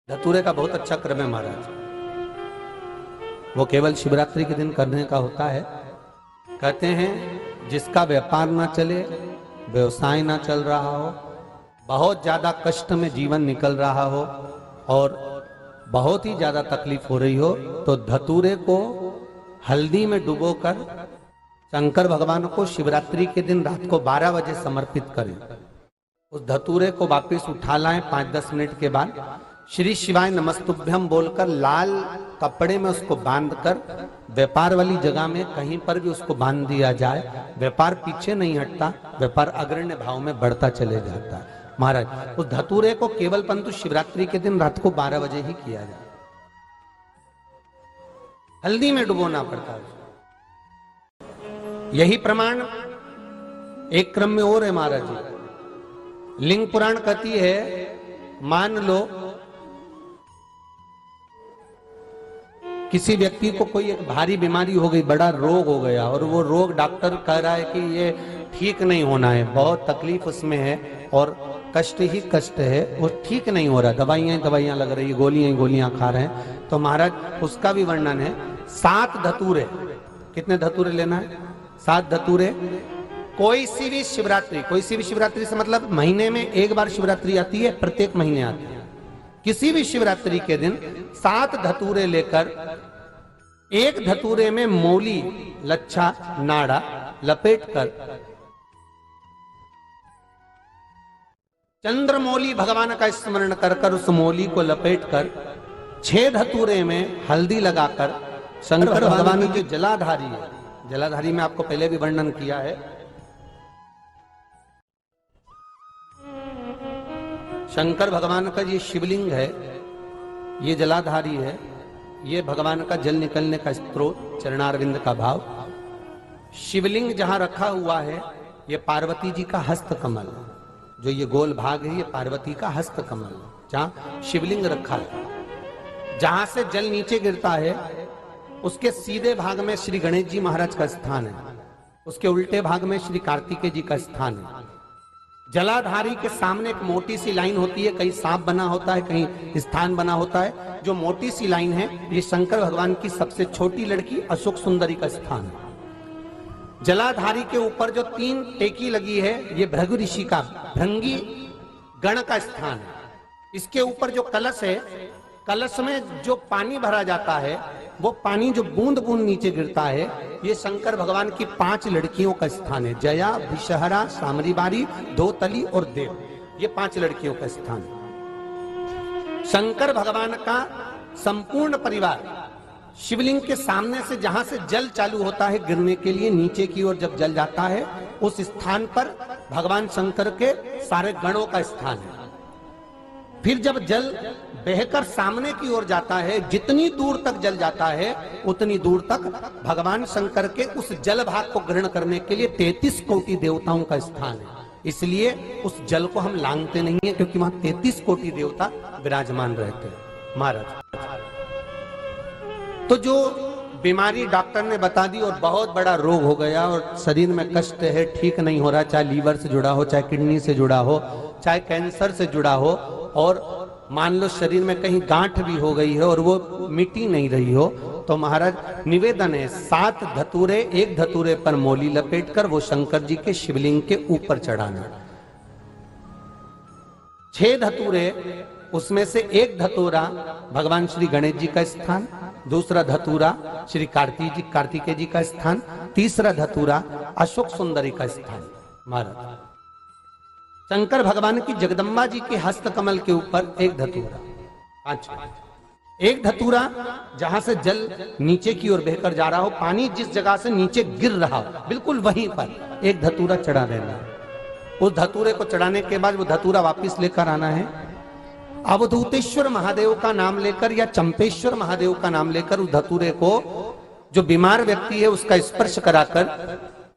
धतूरे का बहुत अच्छा क्रम है महाराज। वो केवल शिवरात्रि के दिन करने का होता है। कहते हैं जिसका व्यापार ना चले, व्यवसाय ना चल रहा हो, बहुत ज्यादा कष्ट में जीवन निकल रहा हो और बहुत ही ज्यादा तकलीफ हो रही हो, तो धतूरे को हल्दी में डुबोकर शंकर भगवान को शिवरात्रि के दिन रात को 12 बजे समर्पित करें। उस धतूरे को वापस उठा लाएं 5-10 मिनट के बाद, श्री शिवाय नमस्तुभ्यम बोलकर लाल कपड़े में उसको बांधकर व्यापार वाली जगह में कहीं पर भी उसको बांध दिया जाए। व्यापार पीछे नहीं हटता, व्यापार अग्रण्य भाव में बढ़ता चले जाता है। महाराज उस धतूरे को केवल परंतु शिवरात्रि के दिन रात को 12 बजे ही किया जाए। हल्दी में डुबोना पड़ता है। यही प्रमाण एक क्रम में और है महाराज जी। लिंग पुराण कहती है, मान लो किसी व्यक्ति को कोई एक भारी बीमारी हो गई, बड़ा रोग हो गया और वो रोग डॉक्टर कह रहा है कि ये ठीक नहीं होना है, बहुत तकलीफ उसमें है और कष्ट ही कष्ट है, वो ठीक नहीं हो रहा, दवाइयां लग रही, गोलियां खा रहे हैं। तो महाराज उसका भी वर्णन है। 7 धतूरे, कितने धतूरे लेना है? 7 धतूरे। कोई सी भी शिवरात्रि से मतलब महीने में एक बार शिवरात्रि आती है, प्रत्येक महीने आती है। किसी भी शिवरात्रि के दिन 7 धतूरे लेकर, एक धतूरे में मौली, लच्छा, नाड़ा लपेटकर चंद्रमौली भगवान का स्मरण कर उस मौली को लपेटकर 6 धतूरे में हल्दी लगाकर शंकर भगवान की जलाधारी है, जलाधारी में आपको पहले भी वर्णन किया है। शंकर भगवान का ये शिवलिंग है, ये जलाधारी है, ये भगवान का जल निकलने का स्रोत, चरणारविंद का भाव। शिवलिंग जहां रखा हुआ है ये पार्वती जी का हस्त कमल, जो ये गोल भाग है ये पार्वती का हस्त कमल, जहां शिवलिंग रखा है। जहां से जल नीचे गिरता है उसके सीधे भाग में श्री गणेश जी महाराज का स्थान है, उसके उल्टे भाग में श्री कार्तिकेय जी का स्थान है। जलाधारी के सामने एक मोटी सी लाइन होती है, कहीं सांप बना होता है, कहीं स्थान बना होता है। जो मोटी सी लाइन है ये शंकर भगवान की सबसे छोटी लड़की अशोक सुंदरी का स्थान है। जलाधारी के ऊपर जो 3 टेकी लगी है ये भृगु ऋषि का भृंगी गण का स्थान है। इसके ऊपर जो कलश है, कलश में जो पानी भरा जाता है वो पानी जो बूंद बूंद नीचे गिरता है ये शंकर भगवान की 5 लड़कियों का स्थान है। जया, विषहरा, सामरीबारी, धोतली और देव, ये 5 लड़कियों का स्थान है। शंकर भगवान का संपूर्ण परिवार शिवलिंग के सामने से जहां से जल चालू होता है गिरने के लिए नीचे की ओर जब जल जाता है, उस स्थान पर भगवान शंकर के सारे गणों का स्थान है। फिर जब जल बहकर सामने की ओर जाता है, जितनी दूर तक जल जाता है उतनी दूर तक भगवान शंकर के उस जल भाग को ग्रहण करने के लिए 33 कोटि देवताओं का स्थान है। इसलिए उस जल को हम लांघते नहीं है, क्योंकि वहां 33 कोटि देवता विराजमान रहते हैं महाराज। तो जो बीमारी डॉक्टर ने बता दी और बहुत बड़ा रोग हो गया और शरीर में कष्ट है, ठीक नहीं हो रहा, चाहे लीवर से जुड़ा हो, चाहे किडनी से जुड़ा हो, चाहे कैंसर से जुड़ा हो, और मान लो शरीर में कहीं गांठ भी हो गई है और वो मिटी नहीं रही हो, तो महाराज निवेदन है 7 धतूरे, एक धतूरे पर मौली लपेटकर वो शंकर जी के शिवलिंग के ऊपर चढ़ाना। 6 धतूरे, उसमें से एक धतूरा भगवान श्री गणेश जी का स्थान, दूसरा धतूरा श्री कार्तिकेय जी का स्थान, तीसरा धतूरा अशोक सुंदरी का स्थान। महाराज शंकर भगवान की जगदम्बा जी के हस्त कमल के ऊपर एक धतूरा, 5, एक धतूरा जहां से जल नीचे की ओर बहकर जा रहा हो, पानी जिस जगह से नीचे गिर रहा हो बिल्कुल वहीं पर एक धतूरा चढ़ा देना। उस धतूरे को चढ़ाने के बाद वो धतूरा वापस लेकर आना है। अवधूतेश्वर महादेव का नाम लेकर या चंपेश्वर महादेव का नाम लेकर उस धतूरे को जो बीमार व्यक्ति है उसका स्पर्श कराकर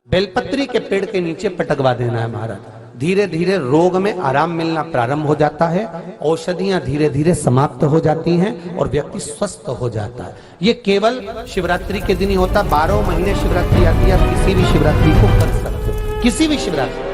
बेलपत्री के पेड़ के नीचे पटकवा देना है महाराज। धीरे धीरे रोग में आराम मिलना प्रारंभ हो जाता है, औषधियां धीरे धीरे समाप्त हो जाती हैं और व्यक्ति स्वस्थ हो जाता है। ये केवल शिवरात्रि के दिन ही होता, 12 महीने शिवरात्रि आती है, किसी भी शिवरात्रि को कर सकते हो, किसी भी शिवरात्रि।